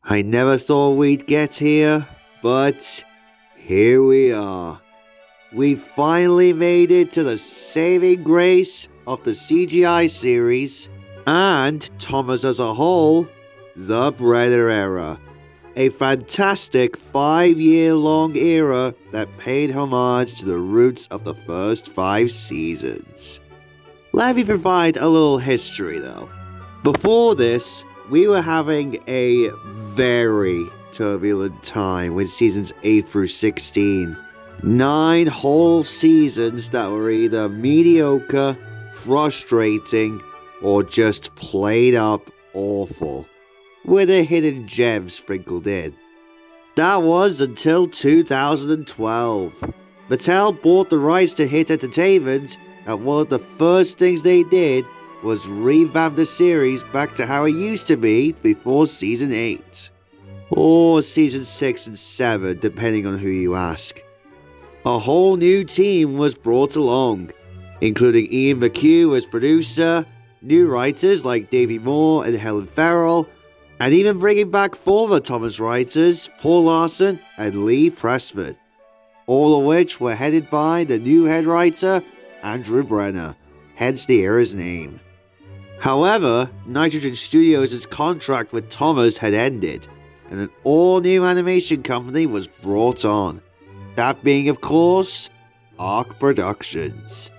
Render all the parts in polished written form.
I never thought we'd get here, but here we are. We finally made it to the saving grace of the CGI series, and Thomas as a whole, the Brenner Era. A fantastic 5-year-long era that paid homage to the roots of the first 5 seasons. Let me provide a little history though. Before this, we were having a very turbulent time with seasons 8 through 16. 9 whole seasons that were either mediocre, frustrating, or just played up awful, with a hidden gem sprinkled in. That was until 2012. Mattel bought the rights to Hit Entertainment, and one of the first things they did was revamp the series back to how it used to be before season 8. Or season 6 and 7, depending on who you ask. A whole new team was brought along, including Ian McHugh as producer, new writers like Davey Moore and Helen Farrell, and even bringing back former Thomas writers Paul Larson and Lee Pressman, all of which were headed by the new head writer Andrew Brenner, hence the era's name. However, Nitrogen Studios' contract with Thomas had ended, and an all-new animation company was brought on, that being of course Arc Productions.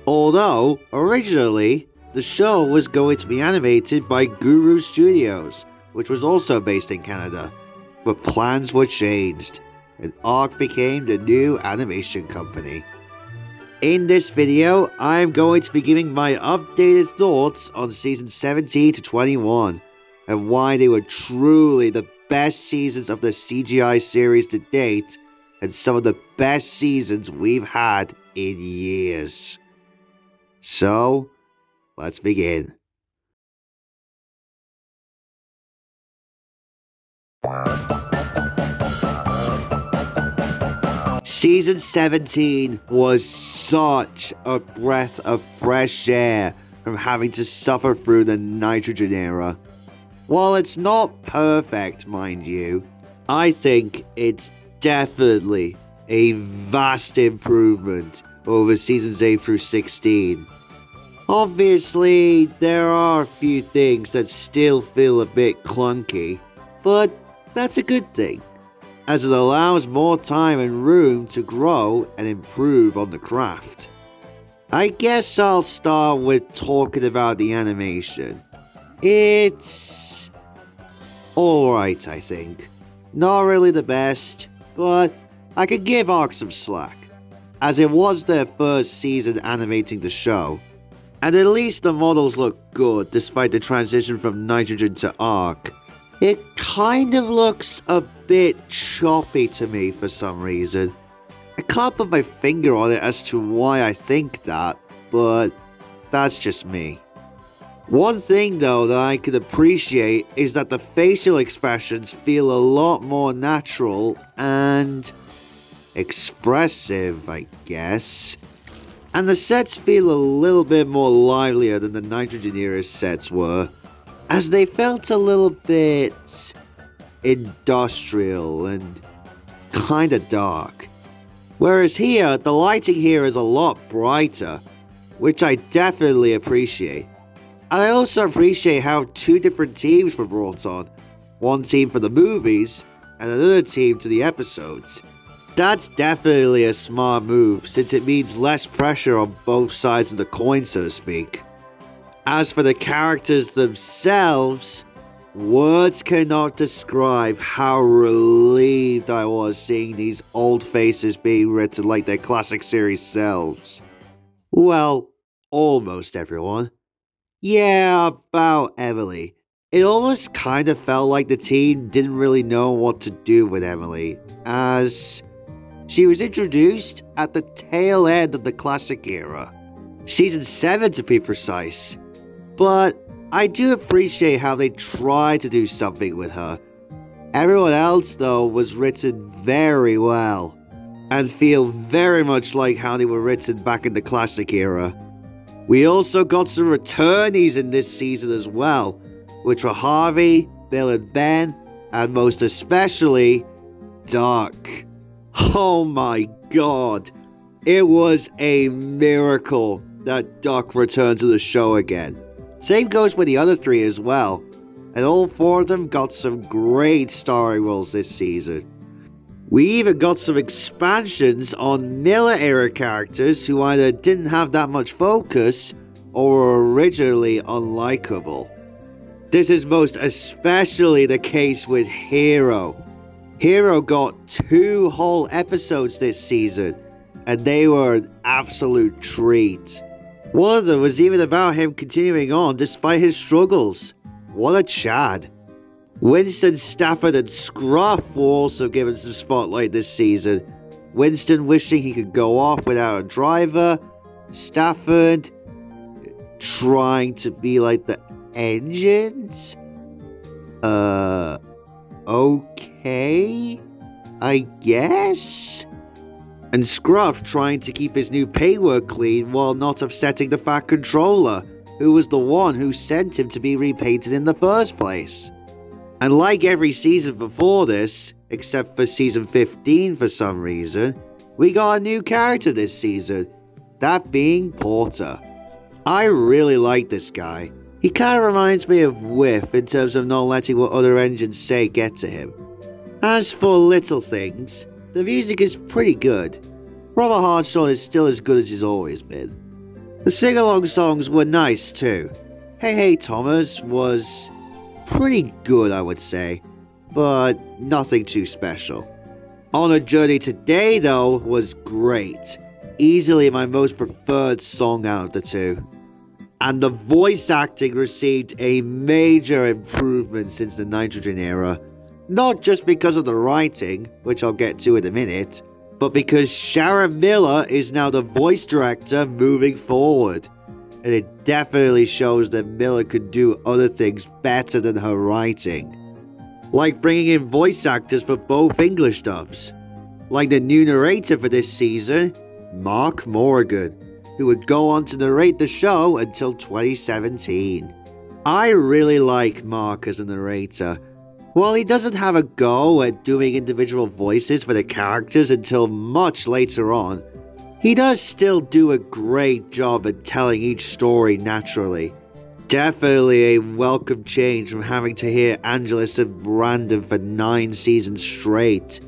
Although, originally, the show was going to be animated by Guru Studios, which was also based in Canada, but plans were changed, and Arc became the new animation company. In this video, I am going to be giving my updated thoughts on seasons 17 to 21, and why they were truly the best seasons of the CGI series to date, and some of the best seasons we've had in years. So, let's begin. Season 17 was such a breath of fresh air from having to suffer through the Nitrogen era. While it's not perfect, mind you, I think it's definitely a vast improvement over seasons 8 through 16. Obviously, there are a few things that still feel a bit clunky, but that's a good thing, as it allows more time and room to grow and improve on the craft. I guess I'll start with talking about the animation. It's alright, I think. Not really the best, but I could give Arc some slack, as it was their first season animating the show, and at least the models look good despite the transition from Nitrogen to Arc. It kind of looks a bit choppy to me for some reason. I can't put my finger on it as to why I think that, but that's just me. One thing though that I could appreciate is that the facial expressions feel a lot more natural and expressive, I guess. And the sets feel a little bit more livelier than the Nitrogen era sets were, as they felt a little bit industrial and kinda dark. Whereas here, the lighting here is a lot brighter, which I definitely appreciate. And I also appreciate how 2 different teams were brought on, one team for the movies and another team to the episodes. That's definitely a smart move, since it means less pressure on both sides of the coin, so to speak. As for the characters themselves, words cannot describe how relieved I was seeing these old faces being written like their classic series selves. Well, almost everyone. Yeah, about Emily. It almost kind of felt like the team didn't really know what to do with Emily, as she was introduced at the tail end of the classic era. Season 7 to be precise. But I do appreciate how they tried to do something with her. Everyone else though was written very well, and feel very much like how they were written back in the classic era. We also got some returnees in this season as well, which were Harvey, Bill and Ben, and most especially Duck. Oh my god, it was a miracle that Duck returned to the show again. Same goes with the other three as well, and all four of them got some great starring roles this season. We even got some expansions on Miller era characters who either didn't have that much focus or were originally unlikable. This is most especially the case with Hero. Hero got 2 whole episodes this season, and they were an absolute treat. One of them was even about him continuing on despite his struggles. What a Chad. Winston, Stafford and Scruff were also given some spotlight this season. Winston wishing he could go off without a driver. Stafford trying to be like the engines? Okay, I guess? And Scruff trying to keep his new paintwork clean while not upsetting the Fat Controller, who was the one who sent him to be repainted in the first place. And like every season before this, except for season 15 for some reason, we got a new character this season, that being Porter. I really like this guy. He kind of reminds me of Whiff in terms of not letting what other engines say get to him. As for little things, the music is pretty good. Robert Hartshorn is still as good as he's always been. The sing-along songs were nice too. Hey Hey Thomas was pretty good, I would say, but nothing too special. On a Journey Today though was great. Easily my most preferred song out of the two. And the voice acting received a major improvement since the Nitrogen era. Not just because of the writing, which I'll get to in a minute, but because Sharon Miller is now the voice director moving forward. And it definitely shows that Miller could do other things better than her writing. Like bringing in voice actors for both English dubs. Like the new narrator for this season, Mark Morgan, who would go on to narrate the show until 2017. I really like Mark as a narrator. While he doesn't have a go at doing individual voices for the characters until much later on, he does still do a great job at telling each story naturally. Definitely a welcome change from having to hear Angelus and Brandon for 9 seasons straight.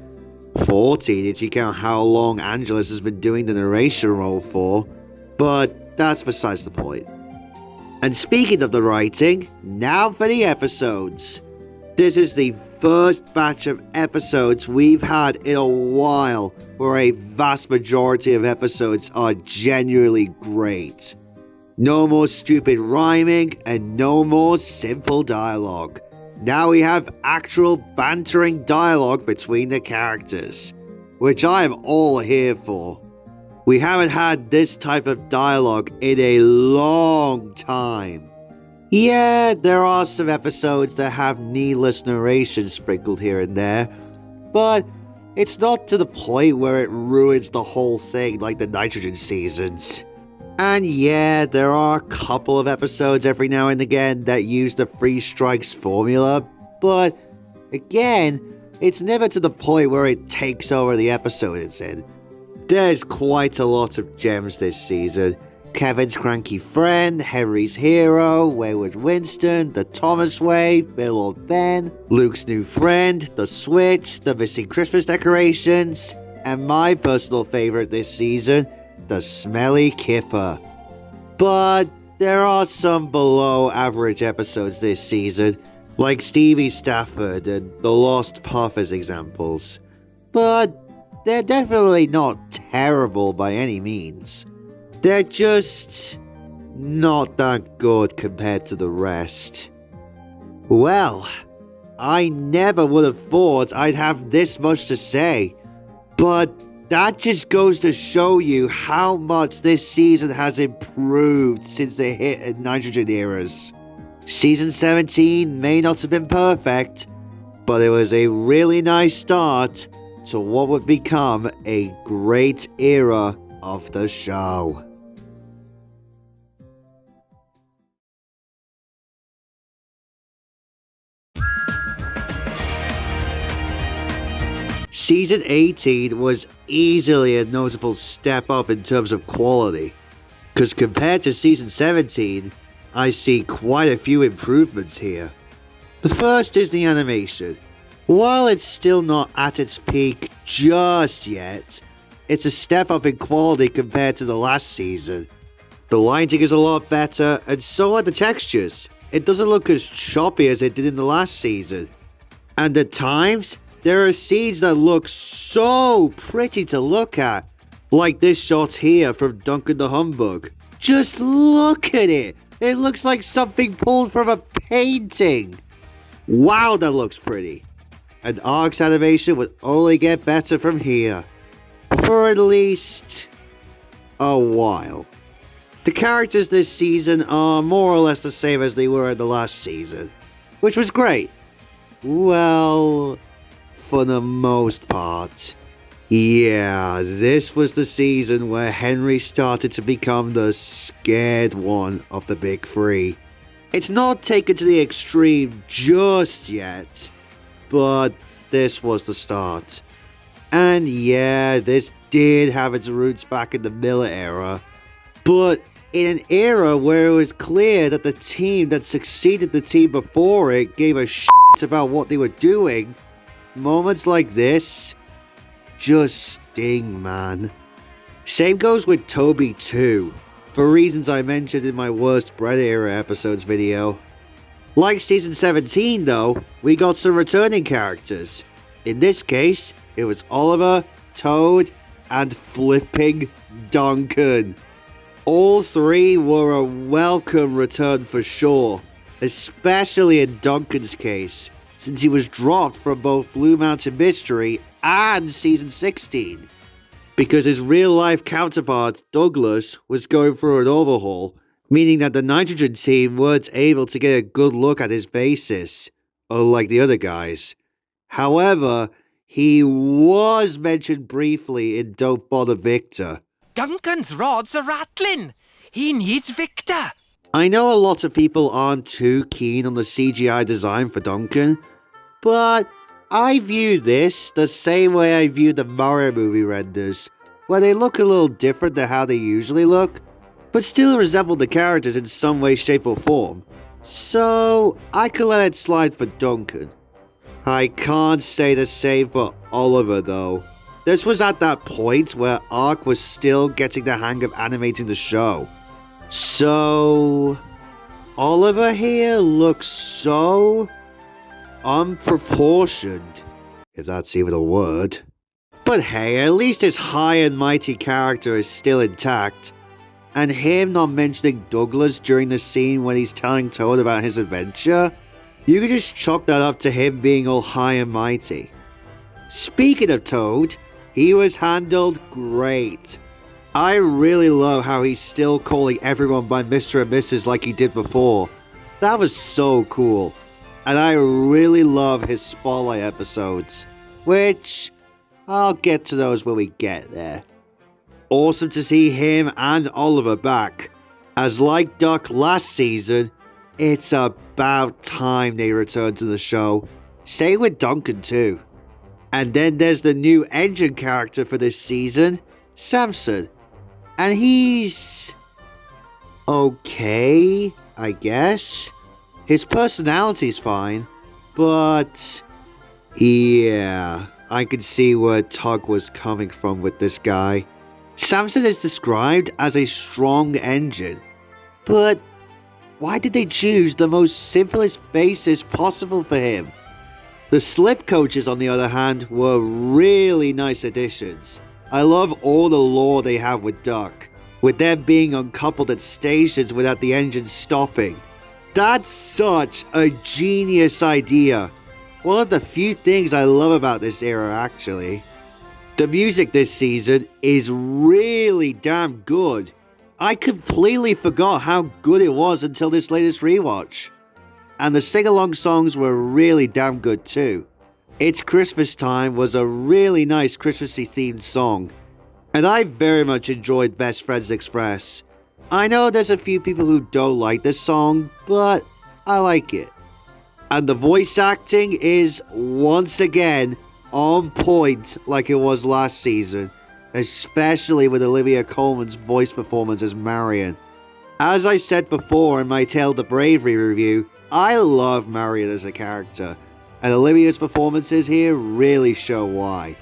14 if you count how long Angelus has been doing the narration role for, but that's besides the point. And speaking of the writing, now for the episodes. This is the first batch of episodes we've had in a while where a vast majority of episodes are genuinely great. No more stupid rhyming and no more simple dialogue. Now we have actual bantering dialogue between the characters, which I am all here for. We haven't had this type of dialogue in a long time. Yeah, there are some episodes that have needless narration sprinkled here and there, but it's not to the point where it ruins the whole thing like the Nitrogen seasons. And yeah, there are a couple of episodes every now and again that use the Three Strikes formula, but again, it's never to the point where it takes over the episode it's in. There's quite a lot of gems this season. Kevin's Cranky Friend, Henry's Hero, Wayward Winston, The Thomas Way, Bill or Ben, Luke's New Friend, The Switch, The Missing Christmas Decorations, and my personal favourite this season, The Smelly Kipper. But there are some below average episodes this season, like Stevie Stafford and The Lost Puff as examples. But they're definitely not terrible by any means. They're just not that good compared to the rest. Well, I never would have thought I'd have this much to say, but that just goes to show you how much this season has improved since the hit and Nitrogen eras. Season 17 may not have been perfect, but it was a really nice start to what would become a great era of the show. Season 18 was easily a notable step up in terms of quality, because compared to Season 17, I see quite a few improvements here. The first is the animation. While it's still not at its peak just yet, it's a step up in quality compared to the last season. The lighting is a lot better, and so are the textures. It doesn't look as choppy as it did in the last season. And at times, there are scenes that look so pretty to look at, like this shot here from Duncan the Humbug. Just look at it! It looks like something pulled from a painting! Wow, that looks pretty! And Ark's animation would only get better from here. For at least a while. The characters this season are more or less the same as they were in the last season, which was great. Well, for the most part. Yeah, this was the season where Henry started to become the scared one of the big three. It's not taken to the extreme just yet, but this was the start. And yeah, this did have its roots back in the Miller era, but in an era where it was clear that the team that succeeded the team before it gave a shit about what they were doing, moments like this just sting, man. Same goes with Toby too, for reasons I mentioned in my worst Brenner Era episodes video. Like Season 17 though, we got some returning characters. In this case, it was Oliver, Toad, and flipping Duncan. All three were a welcome return for sure, especially in Duncan's case, since he was dropped from both Blue Mountain Mystery and Season 16. Because his real-life counterpart, Douglas, was going through an overhaul, meaning that the Nitrogen team weren't able to get a good look at his basis, unlike the other guys. However, he was mentioned briefly in Don't Bother Victor. Duncan's rods are rattling. He needs Victor. I know a lot of people aren't too keen on the CGI design for Duncan, but I view this the same way I view the Mario movie renders, where they look a little different than how they usually look, but still resemble the characters in some way, shape or form. So I can let it slide for Duncan. I can't say the same for Oliver though. This was at that point where Ark was still getting the hang of animating the show. So Oliver here looks so unproportioned, if that's even a word. But hey, at least his high and mighty character is still intact. And him not mentioning Douglas during the scene when he's telling Toad about his adventure, you could just chalk that up to him being all high and mighty. Speaking of Toad, he was handled great. I really love how he's still calling everyone by Mr. and Mrs. like he did before. That was so cool. And I really love his Spotlight episodes, which I'll get to those when we get there. Awesome to see him and Oliver back, as like Duck last season, it's about time they return to the show. Same with Duncan too. And then there's the new engine character for this season, Samson. And he's okay, I guess. His personality's fine, but yeah, I can see where Tug was coming from with this guy. Samson is described as a strong engine, but why did they choose the most simplest basis possible for him? The slip coaches, on the other hand, were really nice additions. I love all the lore they have with Duck, with them being uncoupled at stations without the engine stopping. That's such a genius idea. One of the few things I love about this era, actually. The music this season is really damn good. I completely forgot how good it was until this latest rewatch. And the sing-along songs were really damn good too. It's Christmas Time was a really nice Christmassy themed song. And I very much enjoyed Best Friends Express. I know there's a few people who don't like this song, but I like it. And the voice acting is, once again, on point like it was last season, especially with Olivia Colman's voice performance as Marion. As I said before in my Tale of the Bravery review, I love Marion as a character, and Olivia's performances here really show why.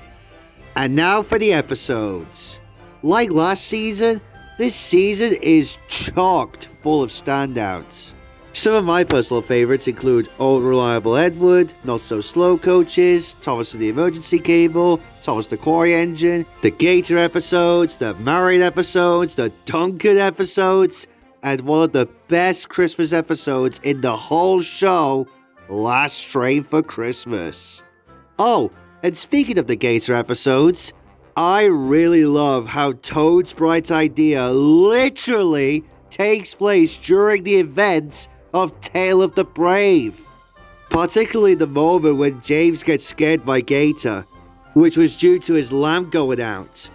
And now for the episodes. Like last season, this season is chocked full of standouts. Some of my personal favourites include Old Reliable Edward, Not So Slow Coaches, Thomas and the Emergency Cable, Thomas the Quarry Engine, the Gator episodes, the Marion episodes, the Duncan episodes, and one of the best Christmas episodes in the whole show, Last Train for Christmas. Oh, and speaking of the Gator episodes, I really love how Toad's bright idea literally takes place during the events of Tale of the Brave. Particularly the moment when James gets scared by Gator, which was due to his lamp going out.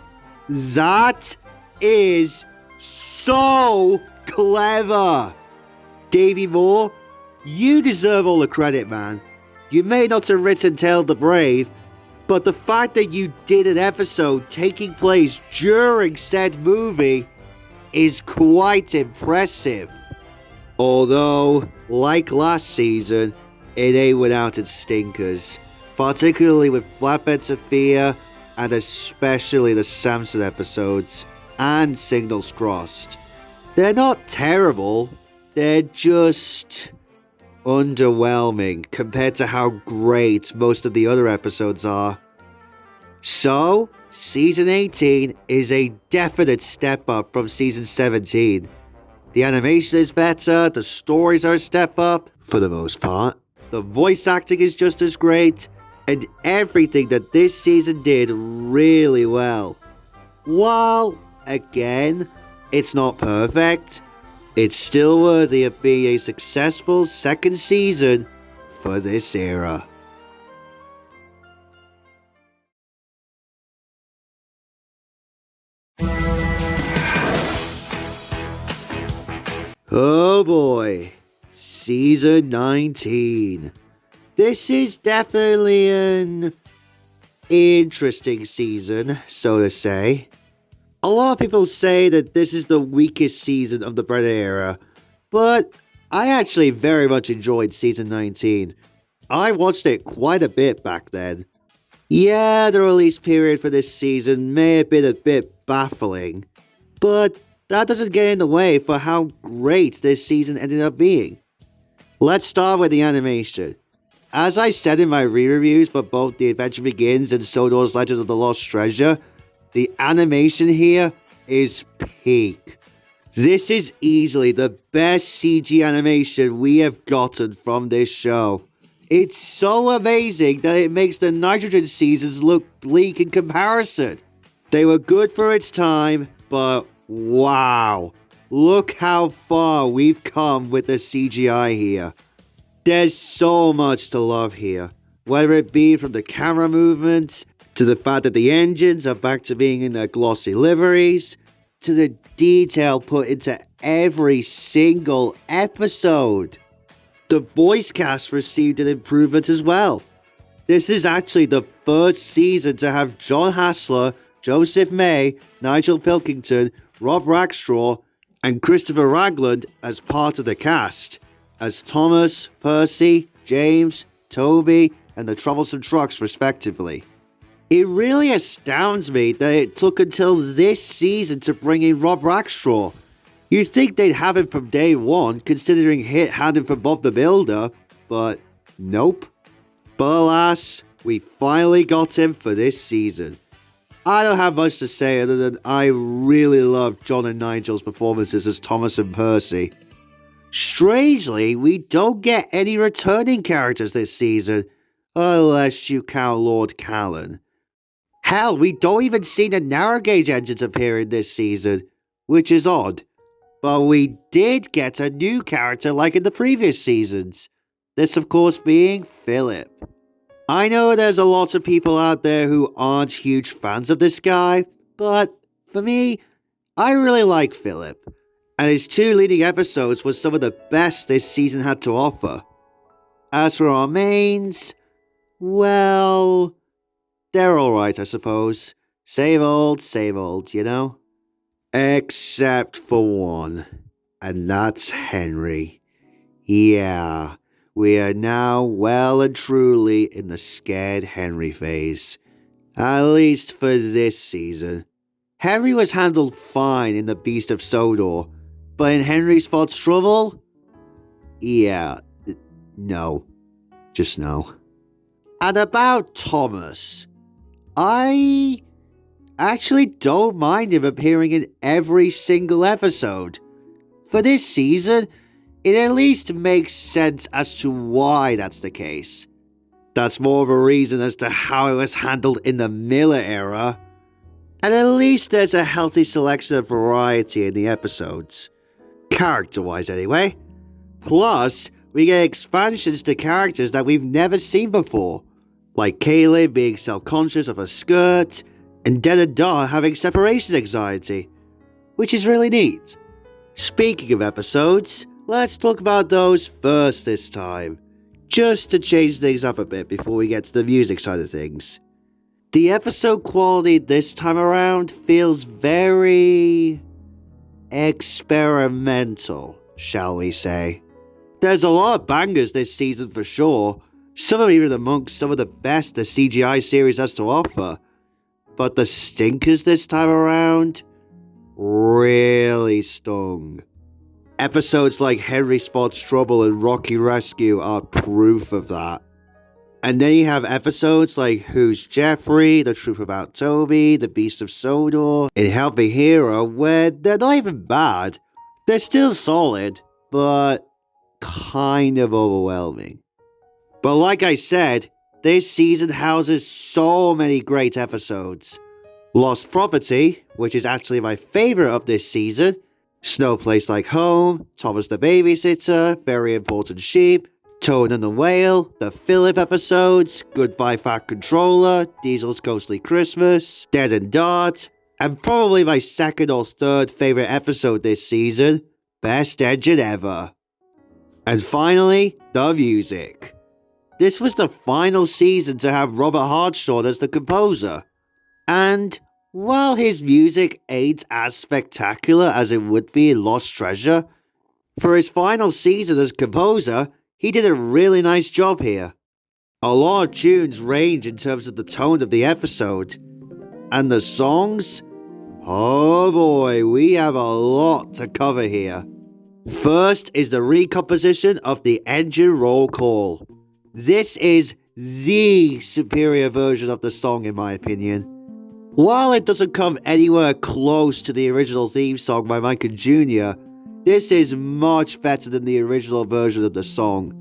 That is so clever! Davey Moore, you deserve all the credit, man. You may not have written Tale of the Brave, but the fact that you did an episode taking place during said movie is quite impressive. Although, like last season, it ain't without its stinkers, particularly with Flatbed Sophia and especially the Samson episodes and Signals Crossed. They're not terrible, they're just underwhelming compared to how great most of the other episodes are. So, Season 18 is a definite step up from Season 17. The animation is better, the stories are a step up, for the most part. The voice acting is just as great, and everything that this season did really well. While, again, it's not perfect, it's still worthy of being a successful second season for this era. Oh boy, Season 19. This is definitely an interesting season, so to say. A lot of people say that this is the weakest season of the Brenner Era, but I actually very much enjoyed Season 19. I watched it quite a bit back then. Yeah, the release period for this season may have been a bit baffling, but that doesn't get in the way for how great this season ended up being. Let's start with the animation. As I said in my re-reviews for both The Adventure Begins and Sodor's Legend of the Lost Treasure, the animation here is peak. This is easily the best CG animation we have gotten from this show. It's so amazing that it makes the Nitrogen seasons look bleak in comparison. They were good for its time, but wow, look how far we've come with the CGI here. There's so much to love here, whether it be from the camera movements, to the fact that the engines are back to being in their glossy liveries, to the detail put into every single episode. The voice cast received an improvement as well. This is actually the first season to have John Hassler, Joseph May, Nigel Pilkington, Rob Rackstraw, and Christopher Ragland as part of the cast, as Thomas, Percy, James, Toby, and the Troublesome Trucks respectively. It really astounds me that it took until this season to bring in Rob Rackstraw. You'd think they'd have him from day one, considering Hit had him from Bob the Builder, but nope. But alas, we finally got him for this season. I don't have much to say other than I really love John and Nigel's performances as Thomas and Percy. Strangely, we don't get any returning characters this season, unless you count Lord Callan. Hell, we don't even see the narrow gauge engines appear in this season, which is odd. But we did get a new character like in the previous seasons. This of course being Philip. I know there's a lot of people out there who aren't huge fans of this guy, but for me, I really like Philip. And his two leading episodes were some of the best this season had to offer. As for our mains, well, they're alright, I suppose. Same old, you know? Except for one, and that's Henry. Yeah, we are now well and truly in the scared Henry phase. At least for this season. Henry was handled fine in The Beast of Sodor, but in Henry Spots Trouble? Yeah, no. Just no. And about Thomas, I actually don't mind him appearing in every single episode. For this season, it at least makes sense as to why that's the case. That's more of a reason as to how it was handled in the Miller era. And at least there's a healthy selection of variety in the episodes. Character-wise anyway. Plus, we get expansions to characters that we've never seen before. Like Kaylee being self-conscious of her skirt, and Den and Dar having separation anxiety. Which is really neat. Speaking of episodes, let's talk about those first this time. Just to change things up a bit before we get to the music side of things. The episode quality this time around feels very experimental, shall we say. There's a lot of bangers this season for sure, some of them even amongst some of the best the CGI series has to offer. But the stinkers this time around really stung. Episodes like Henry Spots Trouble and Rocky Rescue are proof of that. And then you have episodes like Who's Jeffrey, The Truth About Toby, The Beast of Sodor, and Help Me Hero, where they're not even bad. They're still solid, but kind of overwhelming. But like I said, this season houses so many great episodes. Lost Property, which is actually my favourite of this season, Snow Place Like Home, Thomas the Babysitter, Very Important Sheep, Toad and the Whale, the Philip episodes, Goodbye Fat Controller, Diesel's Ghostly Christmas, Dead and Dart, and probably my second or third favourite episode this season, Best Engine Ever. And finally, the music. This was the final season to have Robert Hartshorn as the composer. And while his music ain't as spectacular as it would be in Lost Treasure, for his final season as composer, he did a really nice job here. A lot of tunes range in terms of the tone of the episode. And the songs? Oh boy, we have a lot to cover here. First is the recomposition of the engine roll call. This is the superior version of the song in my opinion. While it doesn't come anywhere close to the original theme song by Michael Jr., this is much better than the original version of the song.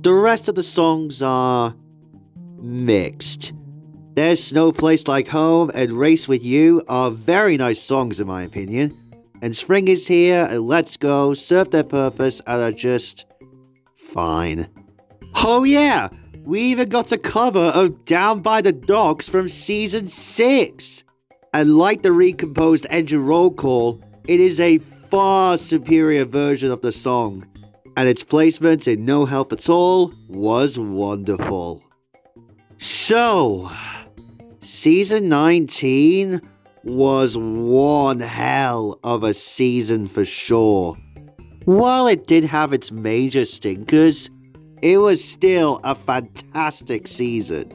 The rest of the songs are mixed. There's Snow Place Like Home and Race With You are very nice songs in my opinion. And Spring Is Here and Let's Go serve their purpose and are just fine. Oh yeah, we even got a cover of Down by the Docks from Season 6. And like the recomposed engine roll call, it is a far superior version of the song. And its placement in No Help At All was wonderful. So, Season 19 was one hell of a season for sure. While it did have its major stinkers, it was still a fantastic season.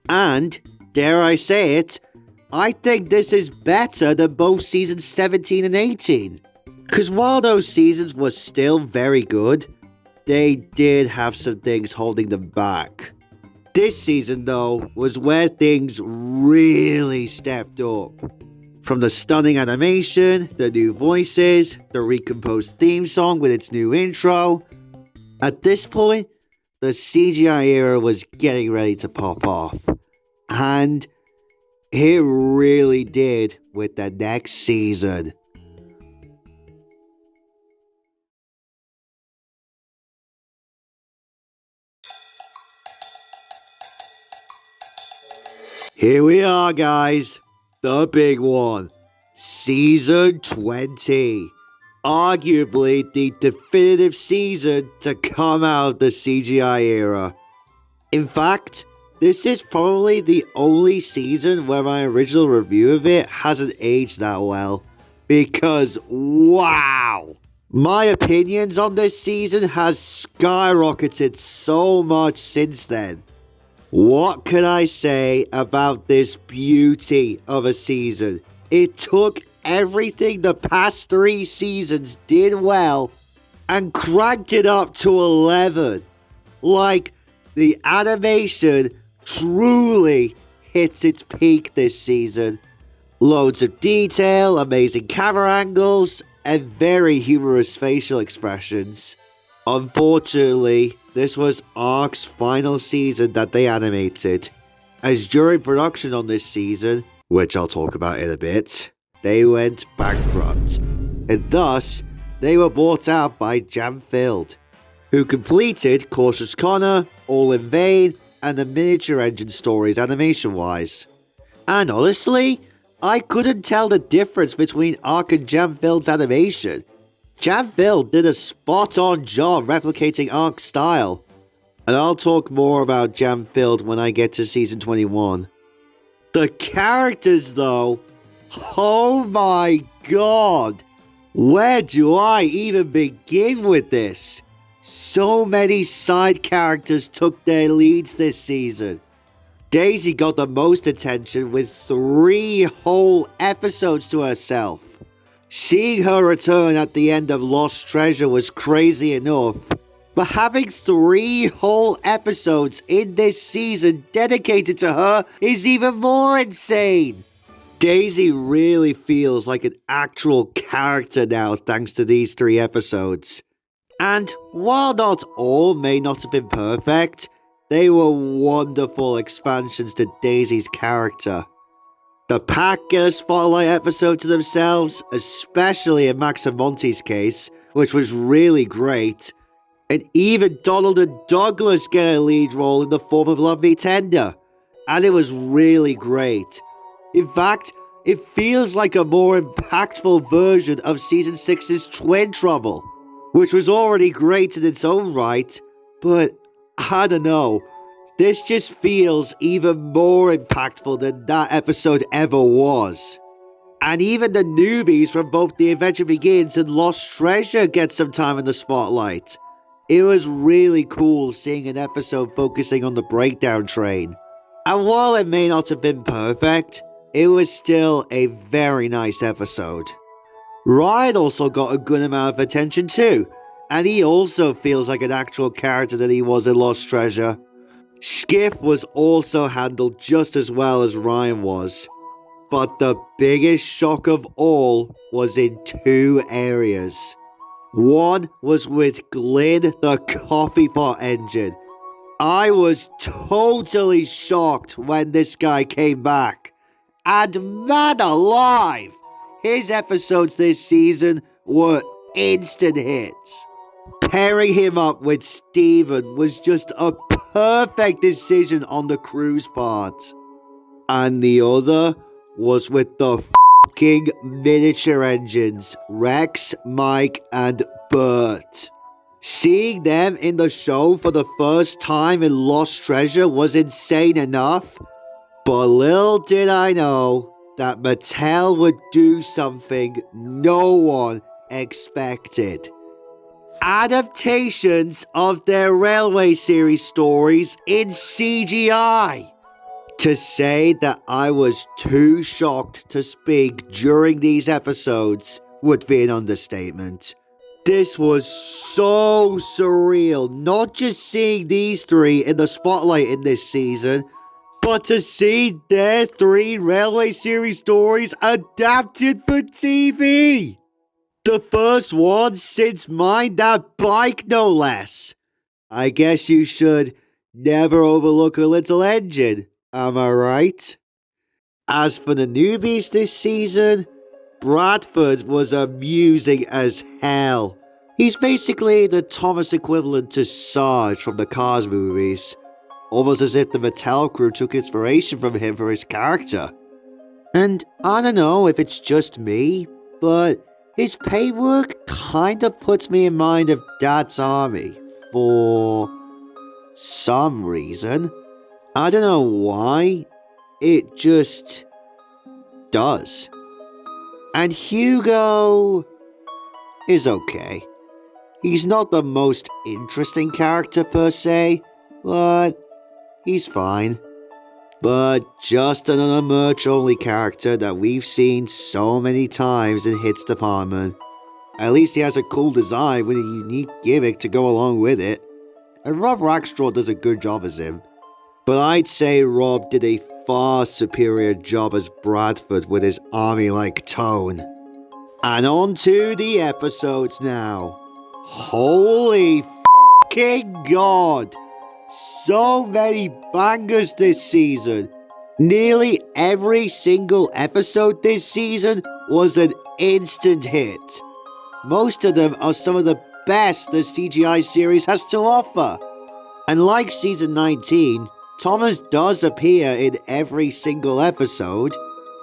And, dare I say it, I think this is better than both seasons 17 and 18. Because while those seasons were still very good, they did have some things holding them back. This season, though, was where things really stepped up. From the stunning animation, the new voices, the recomposed theme song with its new intro. At this point, the CGI era was getting ready to pop off. And it really did with the next season. Here we are, guys. The big one. Season 20. Arguably the definitive season to come out of the CGI era. In fact, This is probably the only season where my original review of it hasn't aged that well. Because, wow! My opinions on this season has skyrocketed so much since then. What can I say about this beauty of a season? It took everything the past 3 seasons did well and cranked it up to 11. Like, the animation truly hits its peak this season. Loads of detail, amazing camera angles, and very humorous facial expressions. Unfortunately, this was ARC's final season that they animated, as during production on this season, which I'll talk about in a bit, they went bankrupt, and thus they were bought out by Jam-Filled, who completed Cautious Connor, All in Vain, and the Miniature Engine stories animation-wise. And honestly, I couldn't tell the difference between ARC and Jam-Filled's animation. Jam-Filled did a spot-on job replicating ARC's style, and I'll talk more about Jam-Filled when I get to season 21. The characters though, oh my god! Where do I even begin with this? So many side characters took their leads this season. Daisy got the most attention with 3 whole episodes to herself. Seeing her return at the end of Lost Treasure was crazy enough, but having 3 whole episodes in this season dedicated to her is even more insane. Daisy really feels like an actual character now thanks to these 3 episodes. And while not all may not have been perfect, they were wonderful expansions to Daisy's character. The pack get a spotlight episode to themselves, especially in Max and Monty's case, which was really great. And even Donald and Douglas get a lead role in the form of Love Me Tender, and it was really great. In fact, it feels like a more impactful version of Season 6's Twin Trouble, which was already great in its own right, but I don't know, this just feels even more impactful than that episode ever was. And even the newbies from both The Adventure Begins and Lost Treasure get some time in the spotlight. It was really cool seeing an episode focusing on the breakdown train. And while it may not have been perfect, it was still a very nice episode. Ryan also got a good amount of attention too, and he also feels like an actual character that he was in Lost Treasure. Skiff was also handled just as well as Ryan was, but the biggest shock of all was in 2 areas. One was with Glyn the Coffee Pot Engine. I was totally shocked when this guy came back, and man alive! His episodes this season were instant hits. Pairing him up with Steven was just a perfect decision on the crew's part. And the other was with the f***ing miniature engines, Rex, Mike, and Bert. Seeing them in the show for the first time in Lost Treasure was insane enough, but little did I know that Mattel would do something no one expected. Adaptations of their Railway series stories in CGI. To say that I was too shocked to speak during these episodes would be an understatement. This was so surreal, not just seeing these 3 in the spotlight in this season, but to see their 3 Railway series stories adapted for TV. The first one since Mind That Bike, no less. I guess you should never overlook a little engine, am I right? As for the newbies this season, Bradford was amusing as hell. He's basically the Thomas equivalent to Sarge from the Cars movies. Almost as if the Mattel crew took inspiration from him for his character. And I don't know if it's just me, but his paintwork kinda puts me in mind of Dad's Army, for some reason. I don't know why, it just does. And Hugo is okay. He's not the most interesting character per se, but he's fine. But just another merch-only character that we've seen so many times in Hit's department. At least he has a cool design with a unique gimmick to go along with it. And Rob Rackstraw does a good job as him. But I'd say Rob did a far superior job as Bradford with his army-like tone. And on to the episodes now. Holy f***ing God! So many bangers this season. Nearly every single episode this season was an instant hit. Most of them are some of the best the CGI series has to offer. And like season 19, Thomas does appear in every single episode,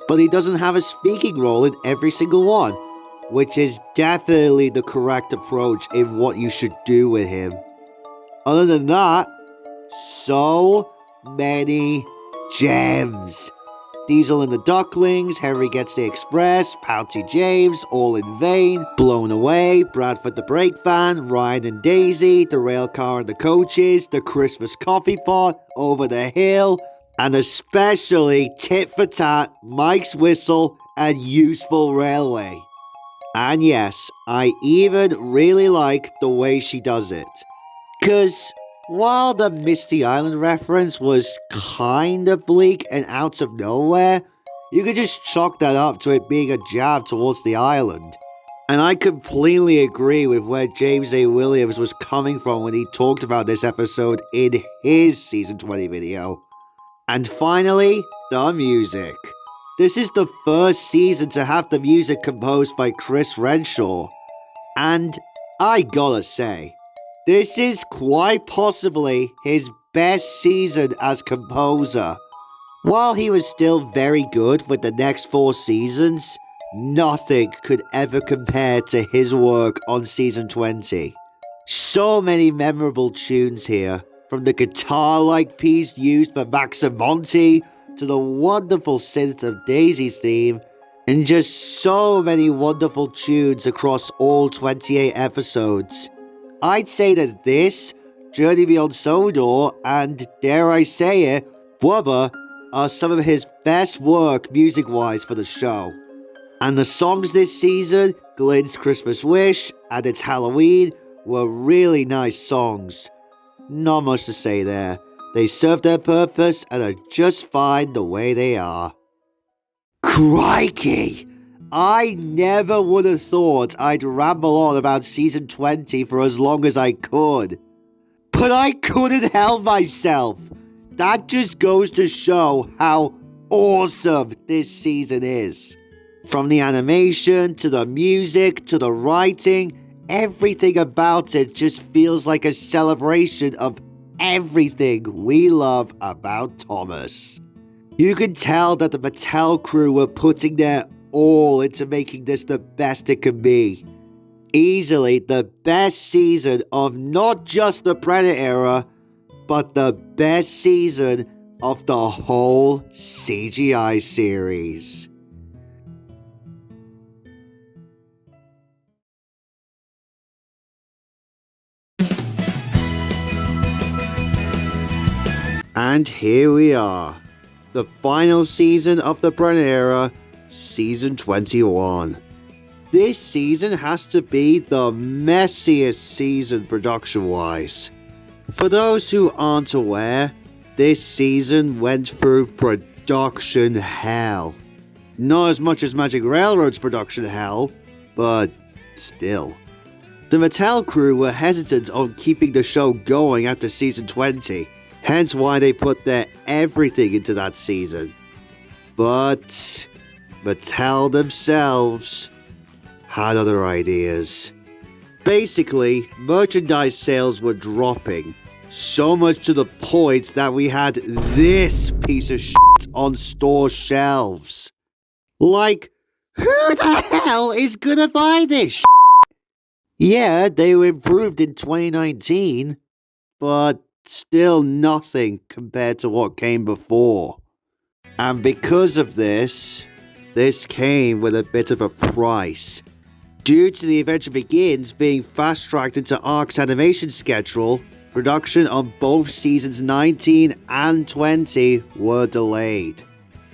but he doesn't have a speaking role in every single one, which is definitely the correct approach in what you should do with him. Other than that, so many gems. Diesel and the Ducklings, Henry Gets the Express, Pouty James, All in Vain, Blown Away, Bradford the Brake Van, Ryan and Daisy, the Rail Car and the Coaches, the Christmas Coffee Pot, Over the Hill, and especially Tit for Tat, Mike's Whistle, and Useful Railway. And yes, I even really like the way she does it. 'Cause while the Misty Island reference was kind of bleak and out of nowhere, you could just chalk that up to it being a jab towards the island. And I completely agree with where James A. Williams was coming from when he talked about this episode in his season 20 video. And finally, the music. This is the first season to have the music composed by Chris Renshaw. And I gotta say, this is quite possibly his best season as composer. While he was still very good with the next 4 seasons, nothing could ever compare to his work on season 20. So many memorable tunes here, from the guitar-like piece used for Maximonti to the wonderful synth of Daisy's theme, and just so many wonderful tunes across all 28 episodes. I'd say that this, Journey Beyond Sodor, and dare I say it, Blubber, are some of his best work music-wise for the show. And the songs this season, Glenn's Christmas Wish and It's Halloween, were really nice songs. Not much to say there. They serve their purpose and are just fine the way they are. Crikey! I never would have thought I'd ramble on about season 20 for as long as I could. But I couldn't help myself. That just goes to show how awesome this season is. From the animation, to the music, to the writing, everything about it just feels like a celebration of everything we love about Thomas. You can tell that the Mattel crew were putting their all into making this the best it can be. Easily the best season of not just the Brenner Era, but the best season of the whole CGI series. And here we are, the final season of the Brenner Era, season 21. This season has to be the messiest season production-wise. For those who aren't aware, this season went through production hell. Not as much as Magic Railroad's production hell, but still. The Mattel crew were hesitant on keeping the show going after season 20, hence why they put their everything into that season. But Mattel themselves had other ideas. Basically, merchandise sales were dropping, so much to the point that we had this piece of shit on store shelves. Like, who the hell is gonna buy this shit? Yeah, they were improved in 2019, but still nothing compared to what came before. And because of this came with a bit of a price. Due to The Adventure Begins being fast-tracked into ARC's animation schedule, production on both seasons 19 and 20 were delayed,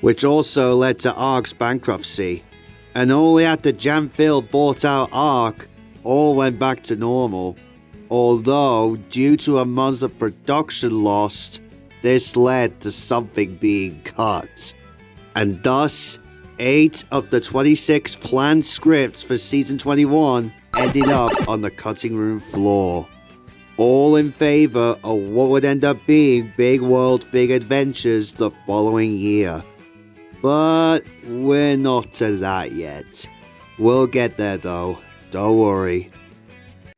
which also led to ARC's bankruptcy. And only after Jam-Phil bought out ARC, all went back to normal. Although, due to a month of production lost, this led to something being cut. And thus, 8 of the 26 planned scripts for season 21 ended up on the cutting room floor. All in favor of what would end up being Big World Big Adventures the following year. But we're not to that yet. We'll get there though, don't worry.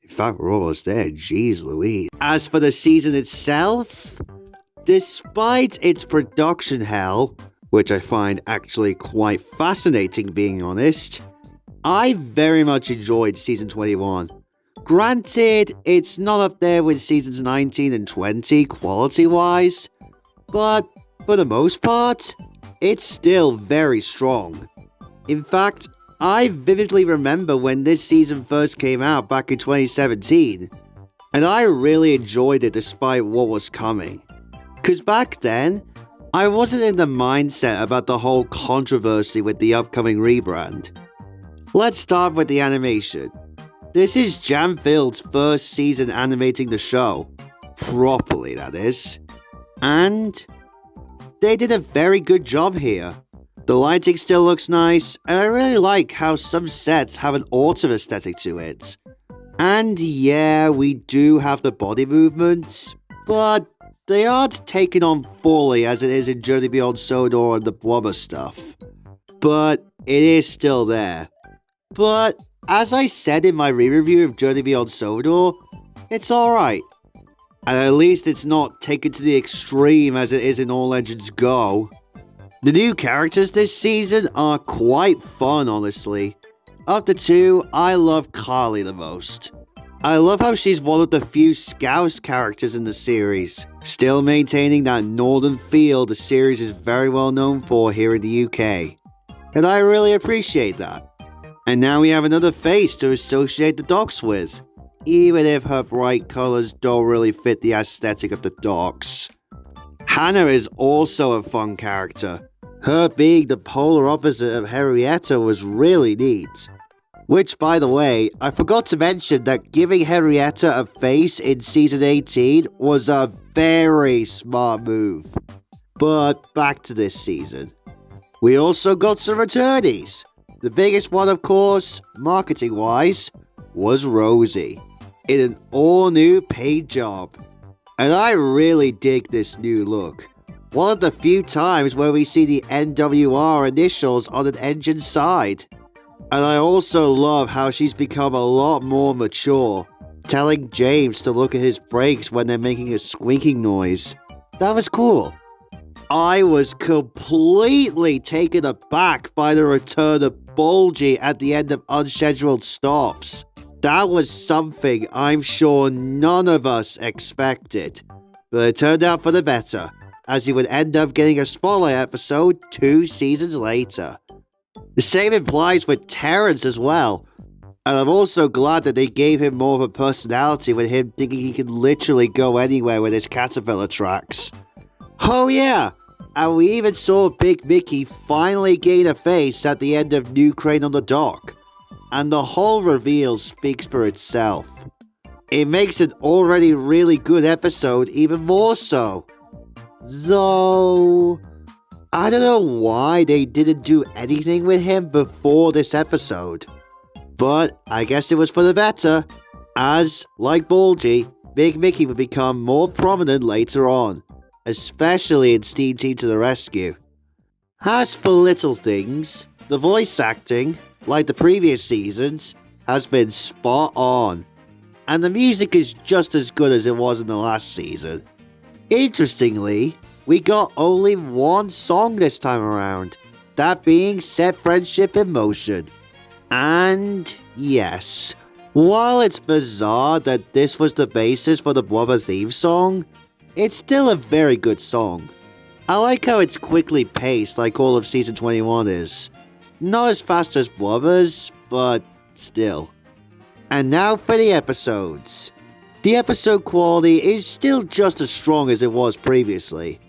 In fact, we're almost there, jeez Louise. As for the season itself, despite its production hell, which I find actually quite fascinating being honest, I very much enjoyed season 21. Granted, it's not up there with seasons 19 and 20 quality-wise, but for the most part, it's still very strong. In fact, I vividly remember when this season first came out back in 2017, and I really enjoyed it despite what was coming. Cause back then, I wasn't in the mindset about the whole controversy with the upcoming rebrand. Let's start with the animation. This is Jam-Phil's first season animating the show. Properly, that is. And they did a very good job here. The lighting still looks nice, and I really like how some sets have an autumn aesthetic to it. And yeah, we do have the body movements, but they aren't taken on fully as it is in Journey Beyond Sodor and the Blubber stuff. But it is still there. But as I said in my re-review of Journey Beyond Sodor, it's alright. And at least it's not taken to the extreme as it is in All Legends Go. The new characters this season are quite fun, honestly. Of the two, I love Carly the most. I love how she's one of the few Scouse characters in the series, still maintaining that northern feel the series is very well known for here in the UK. And I really appreciate that. And now we have another face to associate the docks with, even if her bright colours don't really fit the aesthetic of the docks. Hannah is also a fun character. Her being the polar opposite of Henrietta was really neat. Which, by the way, I forgot to mention that giving Henrietta a face in Season 18 was a very smart move. But back to this season. We also got some returnees. The biggest one, of course, marketing-wise, was Rosie, in an all-new paid job. And I really dig this new look. One of the few times where we see the NWR initials on an engine side. And I also love how she's become a lot more mature, telling James to look at his brakes when they're making a squeaking noise. That was cool. I was completely taken aback by the return of Bulgy at the end of Unscheduled Stops. That was something I'm sure none of us expected, but it turned out for the better, as he would end up getting a spotlight episode 2 seasons later. The same applies with Terrence as well, and I'm also glad that they gave him more of a personality with him thinking he could literally go anywhere with his caterpillar tracks. Oh yeah, and we even saw Big Mickey finally gain a face at the end of New Crane on the Dock, and the whole reveal speaks for itself. It makes an already really good episode even more so. Though I don't know why they didn't do anything with him before this episode. But I guess it was for the better, as, like Bulgy, Big Mickey would become more prominent later on, especially in Steam Team to the Rescue. As for little things, the voice acting, like the previous seasons, has been spot on, and the music is just as good as it was in the last season. Interestingly, we got only one song this time around, that being Set Friendship in Motion. And yes, while it's bizarre that this was the basis for the Blubber theme song, it's still a very good song. I like how it's quickly paced like all of Season 21 is. Not as fast as Blubber's, but still. And now for the episodes. The episode quality is still just as strong as it was previously,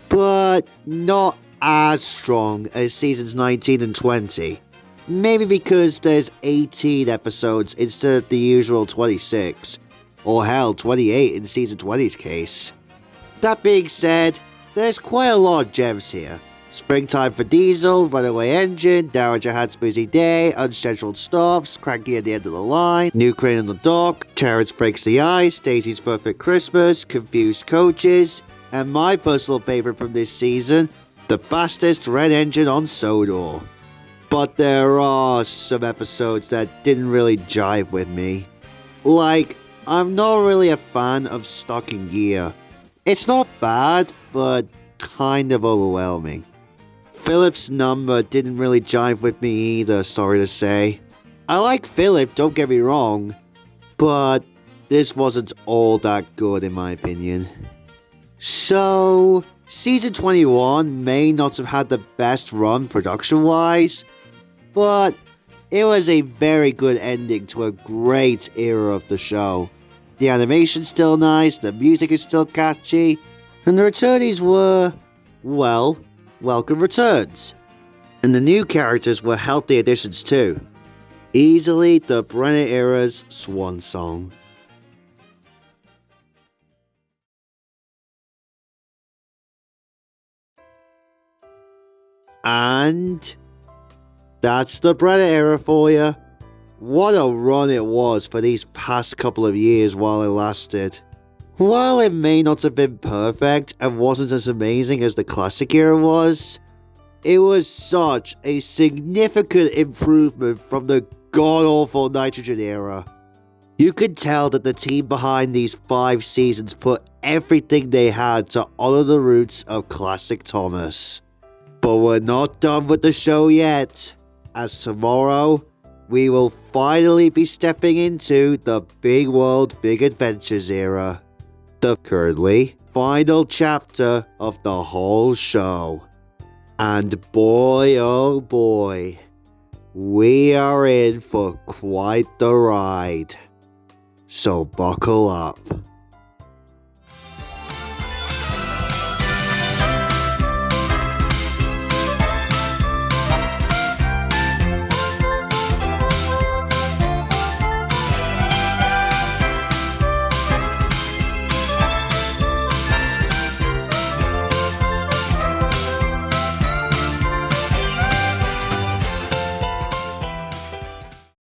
but not as strong as Seasons 19 and 20. Maybe because there's 18 episodes instead of the usual 26, or hell, 28 in Season 20's case. That being said, there's quite a lot of gems here. Springtime for Diesel, Runaway Engine, Dowager Hat's Busy Day, Unscheduled Stops, Cranky at the End of the Line, New Crane on the Dock, Terrence Breaks the Ice, Daisy's Perfect Christmas, Confused Coaches, and my personal favourite from this season, the fastest red engine on Sodor. But there are some episodes that didn't really jive with me. Like, I'm not really a fan of Stock in Gear. It's not bad, but kind of overwhelming. Philip's number didn't really jive with me either, sorry to say. I like Philip, don't get me wrong, but this wasn't all that good in my opinion. So, Season 21 may not have had the best run production-wise, but it was a very good ending to a great era of the show. The animation's still nice, the music is still catchy, and the returnees were, well, welcome returns. And the new characters were healthy additions too. Easily the Brenner Era's swan song. And that's the Brenner Era for you. What a run it was for these past couple of years while it lasted. While it may not have been perfect and wasn't as amazing as the classic era was, it was such a significant improvement from the god-awful Nitrogen era. You could tell that the team behind these 5 seasons put everything they had to honor the roots of classic Thomas. But we're not done with the show yet, as tomorrow we will finally be stepping into the Big World Big Adventures era. The currently final chapter of the whole show. And boy oh boy, we are in for quite the ride. So buckle up.